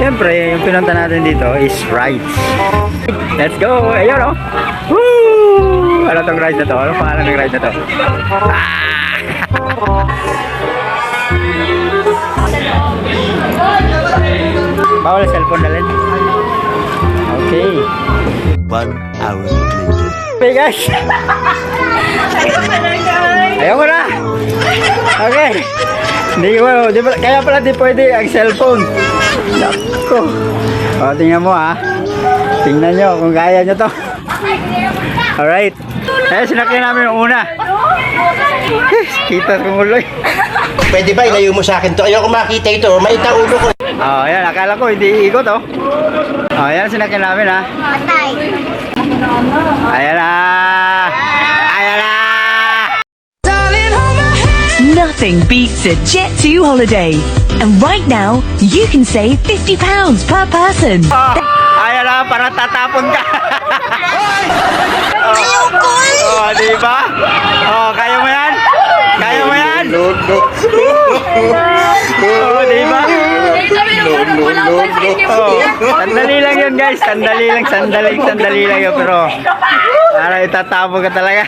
Siyempre, yung pinunta natin dito is rides. Let's go! Ayun o! Woo! Ano tong ride na to? Ano pangalan ng ride na to? Bawal cellphone dalhin. Okay. 1 hour later. Okay guys. Ayaw mo na. Okay. Di ba, kaya pala di pwede ang cellphone. Nako. O, tingnan mo ha. Tingnan nyo kung kaya nyo to. Alright. Sinakyan namin yung una. Kita kong uloy. Pwede ba ilayo mo sa akin to? Ayoko makita ito. Maita ulo ko. Ayan. Akala ko hindi ikot oh. Ayan, sinakyan namin ha. Ayan na. Ayan na. Nothing beats a Jet2 holiday. And right now, you can save £50 per person. Ayan na, para tatapon ka. Diba? Kaya mo yan? Kaya mo yan? Diba? Sandali lang yun guys. Sandali lang yun. Pero, para itatapon ka talaga.